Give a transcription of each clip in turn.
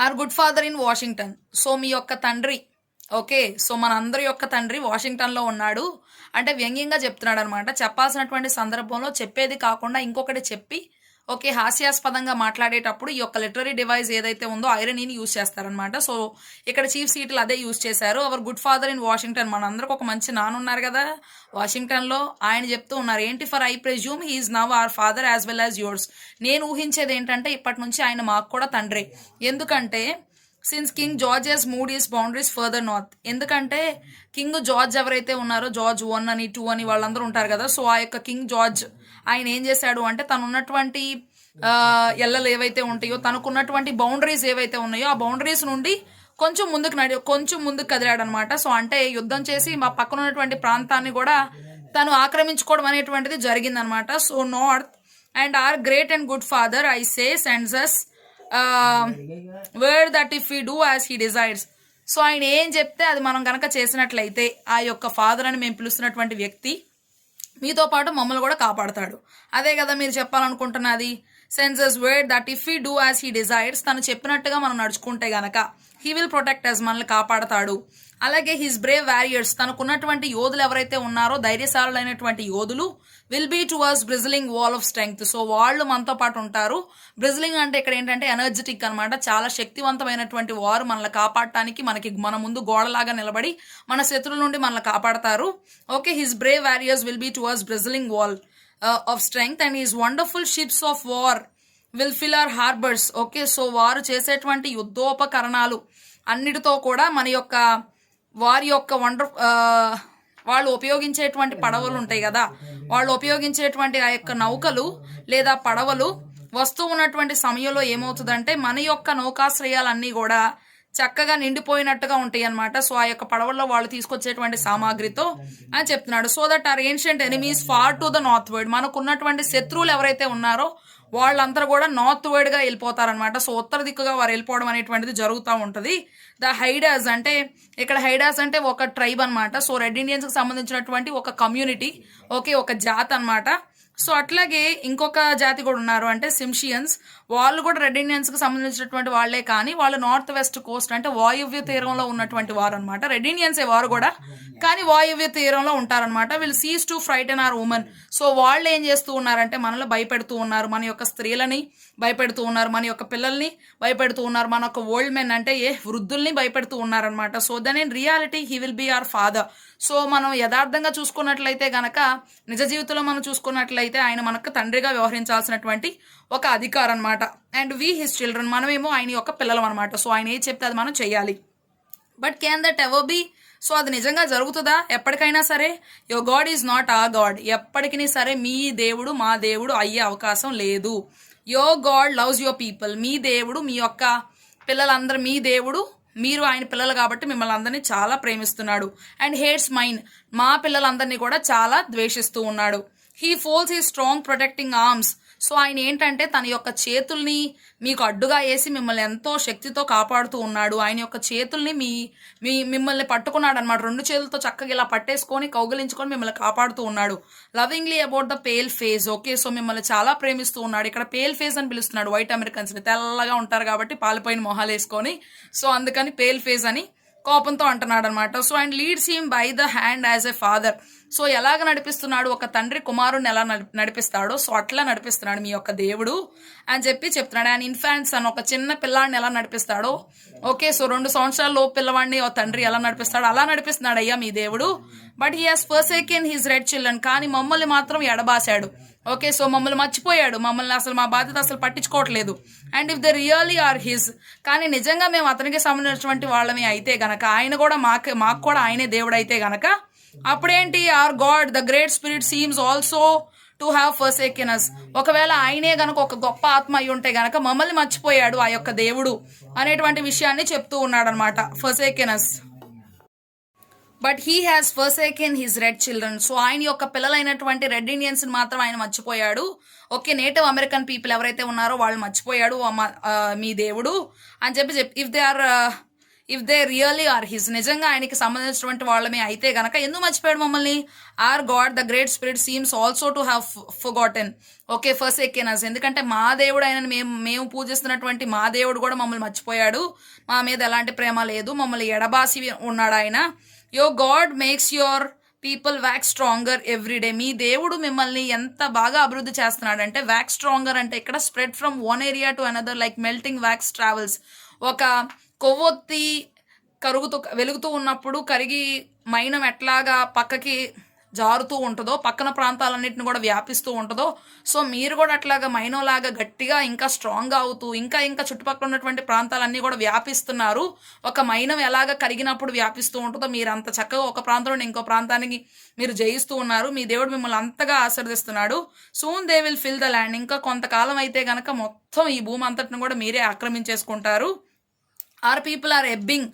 Are good father in Washington. So మీ యొక్క తండ్రి, ఓకే, సో మన అందరి యొక్క తండ్రి వాషింగ్టన్లో ఉన్నాడు అంటే వ్యంగ్యంగా చెప్తున్నాడు అనమాట. చెప్పాల్సినటువంటి సందర్భంలో చెప్పేది కాకుండా ఇంకొకటి చెప్పి, ఓకే, హాస్యాస్పదంగా మాట్లాడేటప్పుడు ఈ యొక్క లిటరీ డివైస్ ఏదైతే ఉందో ఐరనీని యూజ్ చేస్తారనమాట. సో ఇక్కడ చీఫ్ సీట్లు అదే యూజ్ చేశారు. Our good father in Washington, మనందరికి ఒక మంచి నాన్న ఉన్నారు కదా వాషింగ్టన్లో. ఆయన చెప్తూ ఉన్నారు, ఏంటి for I presume he's now our father as well as yours. నేను ఊహించేది ఏంటంటే ఇప్పటి నుంచి ఆయన మాకు కూడా తండ్రి. ఎందుకంటే since King George has moved his boundaries further north. ఎందుకంటే కింగ్ జార్జ్ ఎవరైతే ఉన్నారో, జార్జ్ 1 అని 2 అని వాళ్ళందరూ ఉంటారు కదా. సో ఆ యొక్క కింగ్ జార్జ్ ఆయన ఏం చేశాడు అంటే తను ఉన్నటువంటి ఎల్లలు ఏవైతే ఉంటాయో, తనకున్నటువంటి బౌండరీస్ ఏవైతే ఉన్నాయో ఆ బౌండరీస్ నుండి కొంచెం ముందుకు కదిలాడు అనమాట. సో అంటే యుద్ధం చేసి మా పక్కన ఉన్నటువంటి ప్రాంతాన్ని కూడా తను ఆక్రమించుకోవడం అనేటువంటిది జరిగిందనమాట. So north and our great and good father I say sends us word that if we do as he desires. So ఆయన ఏం చెప్తే అది మనం కనుక చేసినట్లయితే ఆ యొక్క ఫాదర్ అని మేము పిలుస్తున్నటువంటి వ్యక్తి మీతో పాటు మమ్మల్ని కూడా కాపాడతాడు. అదే కదా మీరు చెప్పాలనుకుంటున్నది. Sends us word that if we do as he desires, తను చెప్పినట్టుగా మనం నడుచుకుంటే గనక హీ విల్ ప్రొటెక్ట్ అస్, మనల్ని కాపాడతాడు. అలాగే హిస్ బ్రేవ్ వారియర్స్, తనకున్నటువంటి యోధులు ఎవరైతే ఉన్నారో ధైర్యశాలులైనటువంటి యోధులు will be towards bristling wall of strength. So వాళ్ళు మనతో పాటు ఉంటారు. బ్రిజిలింగ్ అంటే ఇక్కడ ఏంటంటే ఎనర్జెటిక్ అనమాట, చాలా శక్తివంతమైనటువంటి వారు మనల్ని కాపాడటానికి మన ముందు గోడలాగా నిలబడి మన శత్రువుల నుండి మనల్ని కాపాడతారు. Okay, his brave warriors will be towards bristling wall of strength and his wonderful ships of war will fill our harbours. Okay, so వారు చేసేటువంటి యుద్ధోపకరణాలు అన్నిటితో కూడా వారి యొక్క వాళ్ళు ఉపయోగించేటువంటి పడవలు ఉంటాయి కదా, వాళ్ళు ఉపయోగించేటువంటి ఆ యొక్క నౌకలు లేదా పడవలు వస్తూ ఉన్నటువంటి సమయంలో ఏమవుతుందంటే మన యొక్క నౌకాశ్రయాలన్నీ కూడా చక్కగా నిండిపోయినట్టుగా ఉంటాయి అనమాట. సో ఆ యొక్క పడవల్లో వాళ్ళు తీసుకొచ్చేటువంటి సామాగ్రితో అని చెప్తున్నాడు. So that our ancient enemies far to the northward, మనకున్నటువంటి శత్రువులు ఎవరైతే ఉన్నారో వాళ్ళందరూ కూడా నార్త్ వర్డ్ గా వెళ్ళిపోతారనమాట. సో ఉత్తర దిక్కుగా వారు వెళ్ళిపోవడం అనేటువంటిది జరుగుతూ ఉంటుంది. ద హైడాస్ అంటే ఇక్కడ హైడాస్ అంటే ఒక ట్రైబ్ అనమాట. సో రెడ్ ఇండియన్స్ కి సంబంధించినటువంటి ఒక కమ్యూనిటీ, ఓకే, ఒక జాత్ అనమాట. సో అట్లాగే ఇంకొక జాతి కూడా ఉన్నారు అంటే సిమ్షియన్స్, వాళ్ళు కూడా రెడ్ ఇండియన్స్ కి సంబంధించినటువంటి వాళ్లే, కానీ వాళ్ళు నార్త్ వెస్ట్ కోస్ట్ అంటే వాయువ్య తీరంలో ఉన్నటువంటి వారు అనమాట. రెడ్ ఇండియన్సే వారు కూడా, కానీ వాయువ్య తీరంలో ఉంటారనమాట. వీళ్ళు cease to frighten our women. So వాళ్ళు ఏం చేస్తూ ఉన్నారంటే మనల్ని భయపెడుతూ ఉన్నారు, మన యొక్క స్త్రీలని భయపెడుతూ ఉన్నారు, మన యొక్క పిల్లల్ని భయపెడుతూ ఉన్నారు, మన యొక్క ఓల్డ్ మెన్ అంటే వృద్ధుల్ని భయపెడుతూ ఉన్నారనమాట. So then in reality he will be our father. So మనం యథార్థంగా చూసుకున్నట్లయితే గనక, నిజ జీవితంలో మనం చూసుకున్నట్లయితే ఆయన మనకు తండ్రిగా వ్యవహరించాల్సినటువంటి ఒక అధికారం అనమాట. అండ్ వీ హిస్ చిల్డ్రన్, మనమేమో ఆయన యొక్క పిల్లలం అనమాట. సో ఆయన ఏది చెప్తే అది మనం చెయ్యాలి. But can that ever be? So అది నిజంగా జరుగుతుందా ఎప్పటికైనా సరే? Your God is not our God. ఎప్పటికీ సరే మీ దేవుడు మా దేవుడు అయ్యే అవకాశం లేదు. Your God loves your people. మీ దేవుడు మీ యొక్క పిల్లలందరూ, మీ దేవుడు మీరు ఆయన పిల్లలు కాబట్టి మిమ్మల్ని అందరినీ చాలా ప్రేమిస్తున్నాడు. అండ్ హేట్స్ మైన్, మా పిల్లలందరినీ కూడా చాలా ద్వేషిస్తూ ఉన్నాడు. He poles he strong protecting arms. So ఆయన ఏంటంటే తన యొక్క చేతుల్ని మీకు అడ్డుగా వేసి మిమ్మల్ని ఎంతో శక్తితో కాపాడుతూ ఉన్నాడు. ఆయన యొక్క చేతుల్ని మిమ్మల్ని పట్టుకున్నాడు అనమాట. 2 చేతులతో చక్కగా ఇలా పట్టేసుకొని కౌగిలించుకొని మిమ్మల్ని కాపాడుతూ ఉన్నాడు. Lovingly about the pale face. Okay, so మిమ్మల్ని చాలా ప్రేమిస్తూ ఉన్నాడు. ఇక్కడ పేల్ ఫేస్ అని పిలుస్తున్నాడు వైట్ అమెరికన్స్ ని, తెల్లగా ఉంటారు కాబట్టి పాలిపోయిన మొహాలు వేసుకొని. సో అందుకని పేల్ ఫేస్ అని కోపంతో అంటున్నాడు అనమాట. So and leads him by the hand as a father. So ఎలాగ నడిపిస్తున్నాడు, ఒక తండ్రి కుమారుడిని ఎలా నడిపిస్తాడో సో అట్లా నడిపిస్తున్నాడు మీ యొక్క దేవుడు అని చెప్తున్నాడు. అండ్ ఇన్ఫాంట్స్ అని ఒక చిన్న పిల్లాడిని ఎలా నడిపిస్తాడో, ఓకే, సో 2 సంవత్సరాల లోపు పిల్లవాడిని ఓ తండ్రి ఎలా నడిపిస్తాడో అలా నడిపిస్తున్నాడు అయ్యా మీ దేవుడు. But he has forsaken his red children, కానీ మమ్మల్ని మాత్రం ఎడబాసాడు. ఓకే, సో మమ్మల్ని మర్చిపోయాడు, మమ్మల్ని అసలు మా బాధ్యత అసలు పట్టించుకోవట్లేదు. And if the really are his, కానీ నిజంగా మేము అతనికి సంబంధించినటువంటి వాళ్ళమే అయితే గనక, ఆయన కూడా మాకు కూడా ఆయనే దేవుడు అయితే గనక, అప్పుడేంటి, our God the great spirit seems also to have forsaken us. ఒకవేళ ఆయనే గనక ఒక గొప్ప ఆత్మ అయి ఉంటే గనక మమ్మల్ని మర్చిపోయాడు ఆ యొక్క దేవుడు అనేటువంటి విషయాన్ని చెప్తూ ఉన్నాడు అనమాట. Forsaken us, but he has forsaken his red children. So ఆయన యొక్క పిల్లలైనటువంటి రెడ్ ఇండియన్స్ మాత్రం ఆయన మర్చిపోయాడు. ఓకే, నేటివ్ అమెరికన్ పీపుల్ ఎవరైతే ఉన్నారో వాళ్ళు మర్చిపోయాడు మీ దేవుడు అని చెప్పి if they are if they really are his, నిజంగా ఆయనకి సంబంధించినటువంటి వాళ్ళమే అయితే గనక ఎందుకు మర్చిపోయాడు మమ్మల్ని? Our God the great spirit seems also to have forgotten, okay, forsaken us, ఎందుకంటే మా దేవుడు ఆయనని మేము పూజిస్తున్నటువంటి మా దేవుడు కూడా మమ్మల్ని మర్చిపోయాడు, మా మీద ఎలాంటి ప్రేమ లేదు, మమ్మల్ని ఎడబాసి ఉన్నాడు ఆయన. Your God makes your people wax stronger every day, మీ దేవుడు మిమ్మల్ని ఎంత బాగా అభివృద్ధి చేస్తున్నాడంటే, వ్యాక్స్ స్ట్రాంగర్ అంటే ఇక్కడ spread from one area to another like melting wax travels. ఒక కొవ్వొత్తి వెలుగుతూ ఉన్నప్పుడు కరిగి మైనం ఎట్లాగా పక్కకి జారుతూ ఉంటుందో, పక్కన ప్రాంతాలన్నింటిని కూడా వ్యాపిస్తూ ఉంటుందో, సో మీరు కూడా అట్లాగా మైనంలాగా గట్టిగా ఇంకా స్ట్రాంగ్గా అవుతూ ఇంకా ఇంకా చుట్టుపక్కల ఉన్నటువంటి ప్రాంతాలన్నీ కూడా వ్యాపిస్తున్నారు. ఒక మైనం ఎలాగ కరిగినప్పుడు వ్యాపిస్తూ ఉంటుందో, మీరు అంత చక్కగా ఒక ప్రాంతం నుండి ఇంకో ప్రాంతానికి మీరు జయిస్తూ ఉన్నారు. మీ దేవుడు మిమ్మల్ని అంతగా ఆశీర్వదిస్తున్నాడు. Soon they will fill the land, ఇంకా కొంతకాలం అయితే గనక మొత్తం ఈ భూమి అంతటిని కూడా మీరే ఆక్రమించేసుకుంటారు. Our people are ebbing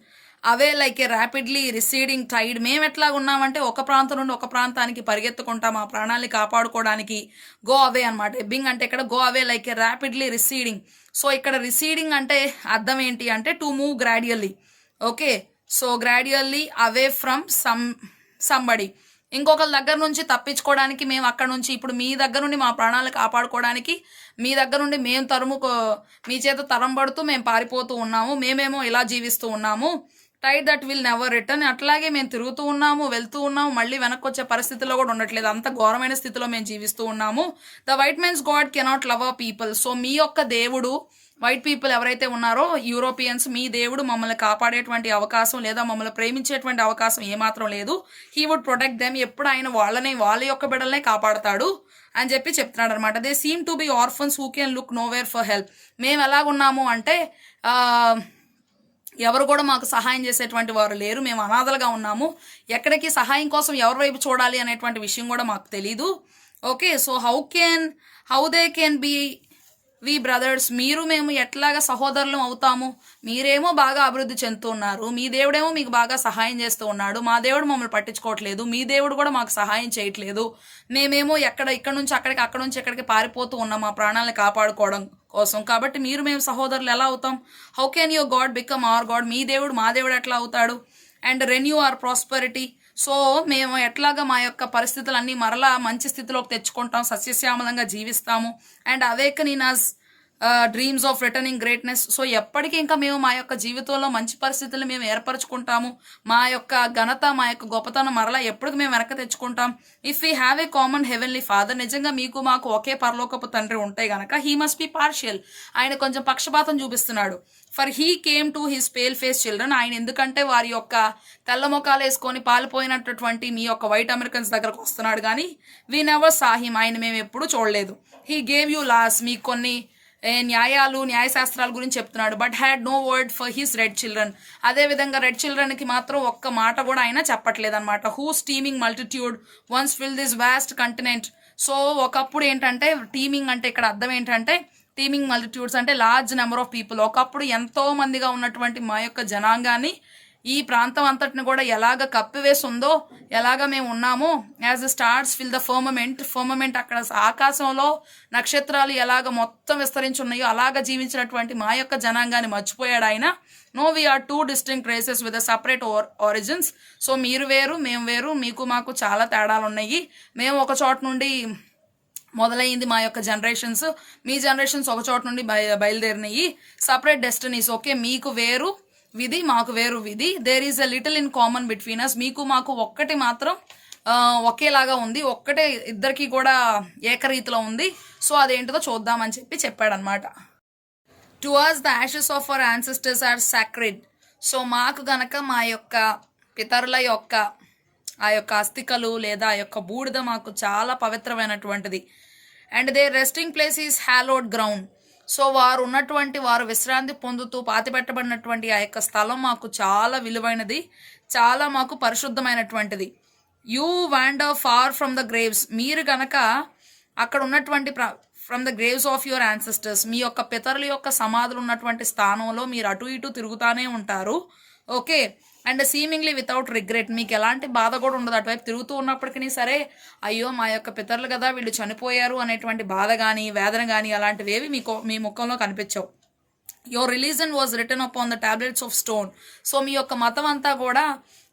away like a rapidly receding tide, మేము ఎట్లా ఉన్నామంటే ఒక ప్రాంతం నుండి ఒక ప్రాంతానికి పరిగెత్తుకుంటాం ఆ ప్రాణాలని కాపాడుకోవడానికి. గో అవే అనమాట. ఎబ్బింగ్ అంటే ఇక్కడ go away like a rapidly receding. So ఇక్కడ రిసీడింగ్ అంటే అర్థం ఏంటి అంటే to move gradually, okay. So gradually away from somebody, ఇంకొకరి దగ్గర నుంచి తప్పించుకోవడానికి మేము అక్కడ నుంచి ఇప్పుడు మీ దగ్గర నుండి మా ప్రాణాలు కాపాడుకోవడానికి మీ దగ్గర నుండి మేము మీ చేత తరం పడుతూ మేము పారిపోతూ ఉన్నాము, మేమేమో ఇలా జీవిస్తూ ఉన్నాము. Tide that will never return, అట్లాగే మేము తిరుగుతూ ఉన్నాము, వెళ్తూ ఉన్నాము, మళ్ళీ వెనక్కి వచ్చే పరిస్థితిలో కూడా ఉండట్లేదు, అంత ఘోరమైన స్థితిలో మేము జీవిస్తూ ఉన్నాము. The white men's God cannot love our people, so మీ యొక్క దేవుడు వైట్ పీపుల్ ఎవరైతే ఉన్నారో యూరోపియన్స్, మీ దేవుడు మమ్మల్ని కాపాడేటువంటి అవకాశం లేదా మమ్మల్ని ప్రేమించేటువంటి అవకాశం ఏమాత్రం లేదు. హీ వుడ్ ప్రొటెక్ట్ దెమ్, ఎప్పుడు ఆయన వాళ్ళ యొక్క బిడ్డలనే కాపాడతాడు అని చెప్పి చెప్తున్నాడు అనమాట. They seem to be orphans who can look nowhere for help, మేము ఎలాగున్నాము అంటే ఎవరు కూడా మాకు సహాయం చేసేటువంటి వారు లేరు, మేము అనాథలుగా ఉన్నాము, ఎక్కడికి సహాయం కోసం ఎవరి వైపు చూడాలి అనేటువంటి విషయం కూడా మాకు తెలీదు. Okay, so how they can be we brothers, మీరు మేము ఎట్లాగా సహోదరులం అవుతాము? మీరేమో బాగా అభివృద్ధి చెందుతున్నారు, మీ దేవుడేమో మీకు బాగా సహాయం చేస్తూ ఉన్నాడు, మా దేవుడు మమ్మల్ని పట్టించుకోవట్లేదు, మీ దేవుడు కూడా మాకు సహాయం చేయట్లేదు, మేమేమో ఇక్కడ నుంచి అక్కడికి, అక్కడ నుంచి ఎక్కడికి పారిపోతూ ఉన్నాం మా ప్రాణాలను కాపాడుకోవడం కోసం. కాబట్టి మీరు మేము సహోదరులు ఎలా అవుతాం? How can your God become our God, మీ దేవుడు మా దేవుడు ఎట్లా అవుతాడు? And renew our prosperity, so మేము ఎట్లాగా మా యొక్క పరిస్థితులన్నీ మరలా మంచి స్థితిలోకి తెచ్చుకుంటాం, సస్యశ్యామలంగా జీవిస్తాము. And awaken in us dreams of returning greatness, so ఎప్పటికీ ఇంకా మేము మా యొక్క జీవితంలో మంచి పరిస్థితులు మేము ఏర్పరచుకుంటాము, మా యొక్క ఘనత మా యొక్క గొప్పతనం మరలా ఎప్పటికి మేము వెనక తెచ్చుకుంటాం. If we have a common heavenly father, నిజంగా మీకు మాకు ఒకే పరలోకపు తండ్రి ఉంటే గనక హీ మస్ట్ బి పార్షియల్, ఆయన కొంచెం పక్షపాతం చూపిస్తున్నాడు. For he came to his pale face children, ఆయన ఎందుకంటే వారి యొక్క తెల్ల ముఖాలు వేసుకొని పాలిపోయినటువంటి మీ యొక్క వైట్ అమెరికన్స్ దగ్గరకు వస్తున్నాడు, కానీ వీ నెవర్ సా హిమ్, ఆయన మేము ఎప్పుడూ చూడలేదు. హీ గేవ్ యూ లాస్, మీకు కొన్ని న్యాయశాస్త్రాల గురించి చెప్తున్నాడు. But had no word for his red children, అదేవిధంగా రెడ్ చిల్డ్రన్కి మాత్రం ఒక్క మాట కూడా ఆయన చెప్పట్లేదు అనమాట. Whose teeming multitude once fill this vast continent, so ఒకప్పుడు ఏంటంటే టీమింగ్ అంటే ఇక్కడ అర్థం ఏంటంటే టీమింగ్ మల్టిట్యూడ్స్ అంటే లార్జ్ నెంబర్ ఆఫ్ పీపుల్, ఒకప్పుడు ఎంతో మందిగా ఉన్నటువంటి మా యొక్క జనాంగాన్ని ఈ ప్రాంతం అంతటిని కూడా ఎలాగ కప్పివేసి ఉందో, ఎలాగ మేము ఉన్నామో, as the stars fill the firmament అక్కడ ఆకాశంలో నక్షత్రాలు ఎలాగ మొత్తం విస్తరించి ఉన్నాయో అలాగ జీవించినటువంటి మా యొక్క జనాంగాన్ని మర్చిపోయాడు ఆయన. No we are two distinct races with separate origins, so మీరు వేరు మేము వేరు, మీకు మాకు చాలా తేడాలు ఉన్నాయి, మేము ఒక చోట నుండి మొదలైంది మా యొక్క జనరేషన్స్, మీ జనరేషన్స్ ఒక చోట నుండి బయలుదేరినాయి, సపరేట్ డెస్టినీస్, ఓకే. మీకు వేరు విధి, మాకు వేరు విధి, there is a little in common between us, మీకు మాకు ఒక్కటి మాత్రం ఒకేలాగా ఉంది, ఒక్కటే ఇద్దరికి కూడా ఏకరీతిలో ఉంది, సో అదేంటిదో చూద్దామని చెప్పి చెప్పాడనమాట. To us the ashes of our ancestors are sacred, so మాకు గనక మా యొక్క పితరుల యొక్క ఆ యొక్క అస్థికలు లేదా ఆ యొక్క బూడిద మాకు చాలా పవిత్రమైనటువంటిది. And they resting place is hallowed ground, so వారు విశ్రాంతి పొందుతూ పాతిపెట్టబడినటువంటి ఆ యొక్క స్థలం మాకు చాలా విలువైనది, చాలా మాకు పరిశుద్ధమైనటువంటిది. You wander far from the graves, మీరు గనక అక్కడ ఉన్నటువంటి from the graves of your ancestors, మీ యొక్క పితరుల యొక్క సమాధులు ఉన్నటువంటి స్థానంలో మీరు అటు ఇటు తిరుగుతానే ఉంటారు, okay. And seemingly without regret, మీకు ఎలాంటి బాధ కూడా ఉండదు, అటువైపు తిరుగుతూ ఉన్నప్పటికీ సరే అయ్యో మా యొక్క పితరులు కదా వీళ్ళు చనిపోయారు అనేటువంటి బాధ కానీ వేదన కానీ అలాంటివి ఏవి మీ ముఖంలో కనిపించవు. Your religion was written upon the tablets of stone. So మీ యొక్క మతం అంతా కూడా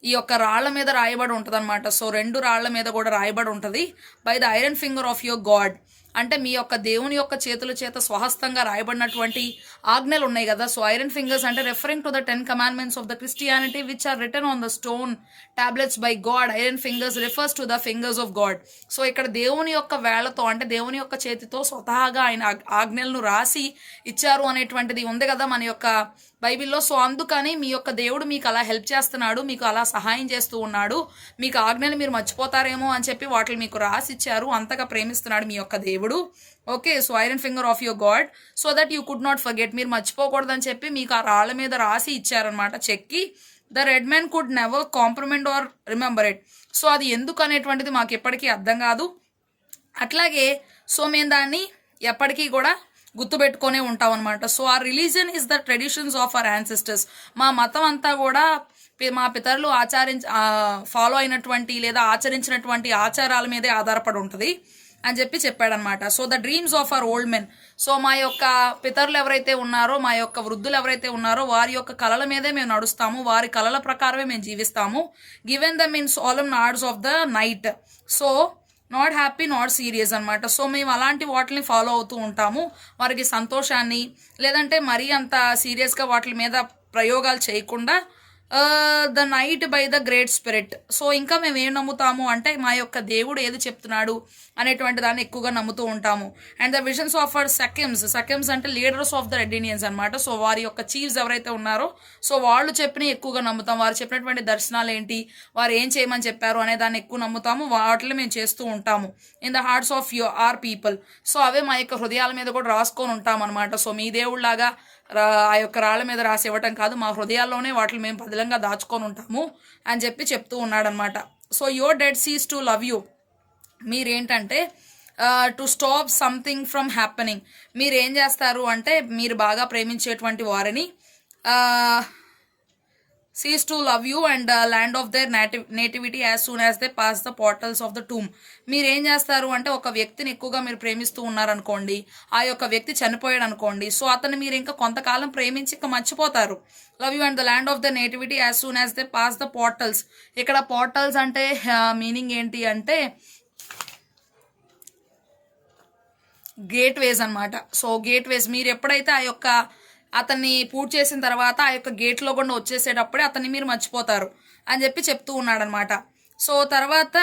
ఈ యొక్క రాళ్ల మీద రాయబడి ఉంటుంది అనమాట. సో 2 రాళ్ల మీద కూడా రాయబడి ఉంటుంది. By the iron finger of your God, అంటే మీ యొక్క దేవుని యొక్క చేతుల చేత స్వహస్తంగా రాయబడినటువంటి ఆజ్ఞలు ఉన్నాయి కదా. సో ఐరన్ ఫింగర్స్ అంటే referring to the 10 commandments of the Christianity which are written on the stone tablets by God. Iron fingers refers to the fingers of God. So ఇక్కడ దేవుని యొక్క వేళ్లతో అంటే దేవుని యొక్క చేతితో స్వతహాగా ఆయన ఆజ్ఞలను రాసి ఇచ్చారు అనేటువంటిది ఉంది కదా మన యొక్క బైబిల్లో. సో అందుకని మీ యొక్క దేవుడు మీకు అలా హెల్ప్ చేస్తున్నాడు, మీకు అలా సహాయం చేస్తూ ఉన్నాడు. మీకు ఆజ్ఞలు మీరు మర్చిపోతారేమో అని చెప్పి వాటిని మీకు రాసి ఇచ్చారు. అంతగా ప్రేమిస్తున్నాడు మీ యొక్క దేవుడు. Okay, so iron finger of your God so that you could not forget, మీరు మర్చిపోకూడదని చెప్పి మీకు ఆ రాళ్ల మీద రాసి ఇచ్చారనమాట చెక్కి. The red man could never comprehend or remember it. So అది ఎందుకు అనేటువంటిది మాకు ఎప్పటికీ అర్థం కాదు. అట్లాగే సో మేము దాన్ని ఎప్పటికీ కూడా గుర్తుపెట్టుకునే ఉంటాం అనమాట. సో ఆ religion is the traditions of our ancestors. మా మతం అంతా కూడా మా పితరులు ఫాలో అయినటువంటి లేదా ఆచరించినటువంటి ఆచారాల మీదే ఆధారపడి ఉంటుంది అని చెప్పి చెప్పాడనమాట. So the dreams of our old men. So మా యొక్క పితరులు ఎవరైతే ఉన్నారో, మా యొక్క వృద్ధులు ఎవరైతే ఉన్నారో వారి యొక్క కళల మీదే మేము నడుస్తాము, వారి కళల ప్రకారమే మేము జీవిస్తాము. Given them in solemn hours of the night. So not happy not serious అనమాట. సో మేము అలాంటి వాటిని ఫాలో అవుతూ ఉంటాము. వారికి సంతోషాన్ని లేదంటే మరీ అంత సీరియస్గా వాటి మీద ప్రయోగాలు చేయకుండా the night by the great spirit. So ఇంకా మేము ఏం నమ్ముతాము అంటే మా యొక్క దేవుడు ఏది చెప్తున్నాడు అనేటువంటి దాన్ని ఎక్కువగా నమ్ముతూ ఉంటాము. And the visions of our sachems అంటే leaders of the red Indians అనమాట. సో వారి యొక్క చీఫ్స్ ఎవరైతే ఉన్నారో సో వాళ్ళు చెప్పిన ఎక్కువగా నమ్ముతాం. వారు చెప్పినటువంటి దర్శనాలు ఏంటి, వారు ఏం చేయమని చెప్పారు అనే దాన్ని ఎక్కువ నమ్ముతాము. వాటిని మేము చేస్తూ ఉంటాము. In the hearts of our people. So అవే మా యొక్క హృదయాల మీద కూడా రాసుకొని ఉంటాం అనమాట. సో మీ దేవుళ్ళలాగా ఆ యొక్క రాళ్ల మీద రాసి ఇవ్వటం కాదు, మా హృదయాల్లోనే వాటిని మేము పదిలంగా దాచుకొని ఉంటాము అని చెప్పి చెప్తూ ఉన్నాడనమాట. So your dead cease to love you. మీరేంటంటే to stop something from happening. మీరు ఏం చేస్తారు అంటే మీరు బాగా ప్రేమించేటువంటి వారిని cease to love you and land of their nativity as soon as they pass the portals of the tomb. మీరు ఏం చేస్తారు అంటే ఒక వ్యక్తిని ఎక్కువగా మీరు ప్రేమిస్తూ ఉన్నారనుకోండి, ఆ యొక్క వ్యక్తి చనిపోయాడు అనుకోండి, సో అతను మీరు ఇంకా కొంతకాలం ప్రేమించి ఇంకా మర్చిపోతారు. Love you and the land of the nativity as soon as they pass the portals. ఇక్కడ పోర్టల్స్ అంటే మీనింగ్ ఏంటి అంటే గేట్ వేస్ అనమాట. సో గేట్ వేస్ మీరు ఎప్పుడైతే ఆ యొక్క అతన్ని పూర్తి చేసిన తర్వాత ఆ యొక్క గేట్లో కూడా వచ్చేసేటప్పుడే అతన్ని మీరు మర్చిపోతారు అని చెప్పి చెప్తూ ఉన్నాడనమాట. సో తర్వాత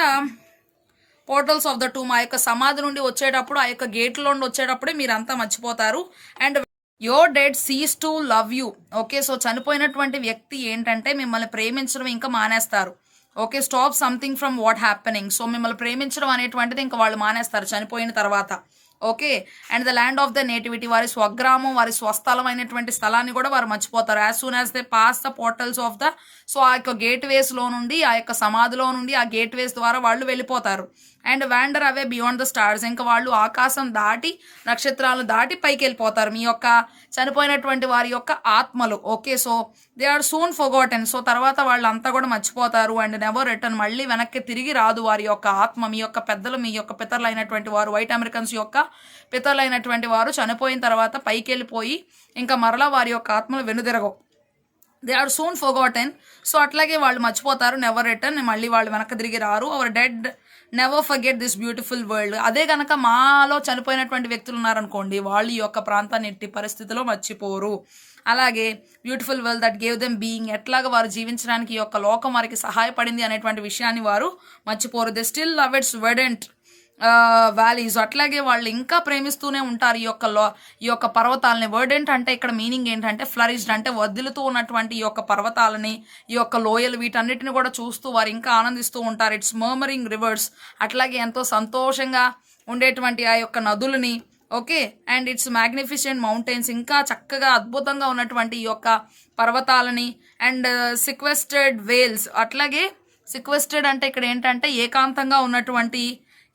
పోర్టల్స్ ఆఫ్ ద టూమ్, ఆ యొక్క సమాధి నుండి వచ్చేటప్పుడు ఆ యొక్క గేట్లో నుండి వచ్చేటప్పుడే మీరంతా మర్చిపోతారు. And your dead cease to love you. Okay, so చనిపోయినటువంటి వ్యక్తి ఏంటంటే మిమ్మల్ని ప్రేమించడం ఇంకా మానేస్తారు. Okay, stop something from what happening. So మిమ్మల్ని ప్రేమించడం అనేటువంటిది ఇంకా వాళ్ళు మానేస్తారు చనిపోయిన తర్వాత. Okay, and the land of the nativity, వారి స్వగ్రామం వారి స్వస్థలం అయినటువంటి స్థలాన్ని కూడా వారు మర్చిపోతారు. As soon as they pass the portals of the, so ఆ యొక్క గేట్ వేస్లో నుండి ఆ యొక్క సమాధిలో నుండి ఆ గేట్ వేస్ ద్వారా వాళ్ళు వెళ్ళిపోతారు. And wander away beyond the stars, ఇంకా వాళ్ళు ఆకాశం దాటి నక్షత్రాలను దాటి పైకి వెళ్ళిపోతారు మీ యొక్క చనిపోయినటువంటి వారి యొక్క ఆత్మలు. Okay, so they are soon forgotten. So తర్వాత వాళ్ళంతా కూడా మర్చిపోతారు. అండ్ నెవర్ రిటర్న్, మళ్ళీ వెనక్కి తిరిగి రాదు వారి యొక్క ఆత్మ. మీ యొక్క పెద్దలు, మీ యొక్క పితరులు అయినటువంటి వారు, వైట్ అమెరికన్స్ యొక్క పితరులు అయినటువంటి వారు చనిపోయిన తర్వాత పైకి వెళ్ళిపోయి ఇంకా మరలా వారి యొక్క ఆత్మలు వెనుదిరగవు. They are soon forgotten. So అట్లాగే వాళ్ళు మర్చిపోతారు, నెవర్ రిటర్న్, మళ్ళీ వాళ్ళు వెనక్కి తిరిగి రారు. Our dead never forget this beautiful world. అదే కనుక మాలో చనిపోయినటువంటి వ్యక్తులు ఉన్నారనుకోండి, వాళ్ళు ఈ యొక్క ప్రాంతాన్ని ఎట్టి పరిస్థితిలో మర్చిపోరు. అలాగే beautiful world that gave them being, ఎట్లాగా వారు జీవించడానికి ఈ యొక్క లోకం వారికి సహాయపడింది అనేటువంటి విషయాన్ని వారు మర్చిపోరు. They still love its verdant valleys. అట్లాగే వాళ్ళు ఇంకా ప్రేమిస్తూనే ఉంటారు ఈ యొక్క పర్వతాలని. వర్డెంట్ అంటే ఇక్కడ మీనింగ్ ఏంటంటే ఫ్లరిష్డ్, అంటే వదిలుతూ ఉన్నటువంటి ఈ యొక్క పర్వతాలని, ఈ యొక్క లోయలు, వీటన్నిటిని కూడా చూస్తూ వారు ఇంకా ఆనందిస్తూ ఉంటారు. ఇట్స్ మర్మరింగ్ రివర్స్, అట్లాగే ఎంతో సంతోషంగా ఉండేటువంటి ఆ యొక్క నదులని. Okay, and its magnificent mountains, ఇంకా చక్కగా అద్భుతంగా ఉన్నటువంటి ఈ యొక్క పర్వతాలని. అండ్ సిక్వెస్టెడ్ వేల్స్, అట్లాగే సిక్వెస్టెడ్ అంటే ఇక్కడ ఏంటంటే ఏకాంతంగా ఉన్నటువంటి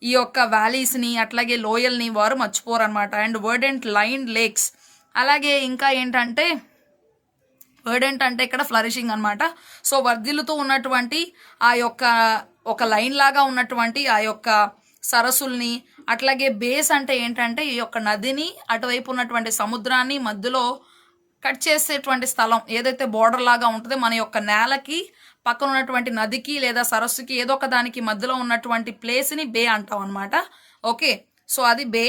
ఈ యొక్క వ్యాలీస్ని అట్లాగే లోయల్ని వారు మర్చిపోరు అనమాట. అండ్ వర్డెంట్ లైన్ లేక్స్, అలాగే ఇంకా ఏంటంటే వర్డెంట్ అంటే ఇక్కడ ఫ్లరిషింగ్ అనమాట. సో వర్ధిల్లుతూ ఉన్నటువంటి ఆ యొక్క ఒక లైన్ లాగా ఉన్నటువంటి ఆ యొక్క సరస్సుల్ని, అట్లాగే బేస్ అంటే ఏంటంటే ఈ యొక్క నదిని, అటువైపు ఉన్నటువంటి సముద్రాన్ని, మధ్యలో కట్ చేసేటువంటి స్థలం ఏదైతే బోర్డర్ లాగా ఉంటుందో మన యొక్క నేలకి పక్కన ఉన్నటువంటి నదికి లేదా సరస్సుకి ఏదో ఒక దానికి మధ్యలో ఉన్నటువంటి ప్లేస్ని బే అంటాం అనమాట. ఓకే, సో అది బే.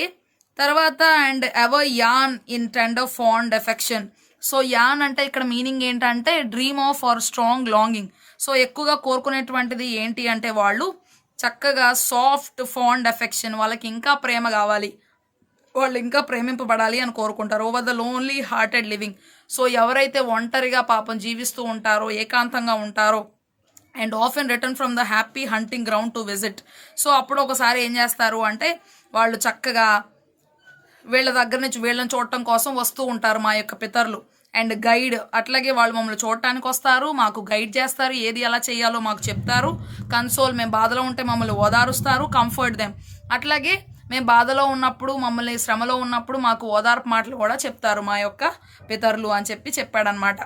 తర్వాత and ever yearn in tender fond affection. So yearn అంటే ఇక్కడ మీనింగ్ ఏంటంటే dream of or strong longing. So ఎక్కువగా కోరుకునేటువంటిది ఏంటి అంటే వాళ్ళు చక్కగా సాఫ్ట్ ఫాండ్ ఎఫెక్షన్, వాళ్ళకి ఇంకా ప్రేమ కావాలి, వాళ్ళు ఇంకా ప్రేమింపబడాలి అని కోరుకుంటారు. Over the lonely hearted living. So ఎవరైతే ఒంటరిగా పాపం జీవిస్తూ ఉంటారో, ఏకాంతంగా ఉంటారో, and often return from the happy hunting ground to visit. So అప్పుడు ఒకసారి ఏం చేస్తారు అంటే వాళ్ళు చక్కగా వీళ్ళ దగ్గర నుంచి వీళ్ళని చూడటం కోసం వస్తూ ఉంటారు మా యొక్క పితరులు. అండ్ గైడ్, అట్లాగే వాళ్ళు మమ్మల్ని చూడటానికి వస్తారు, మాకు గైడ్ చేస్తారు, ఏది ఎలా చేయాలో మాకు చెప్తారు. కన్సోల్, మేము బాధలో ఉంటే మమ్మల్ని ఓదారుస్తారు. కంఫర్ట్ దెమ్, అట్లాగే మేము బాధలో ఉన్నప్పుడు, మమ్మల్ని శ్రమలో ఉన్నప్పుడు మాకు ఓదార్పు మాటలు కూడా చెప్తారు మా యొక్క పితరులు అని చెప్పాడనమాట.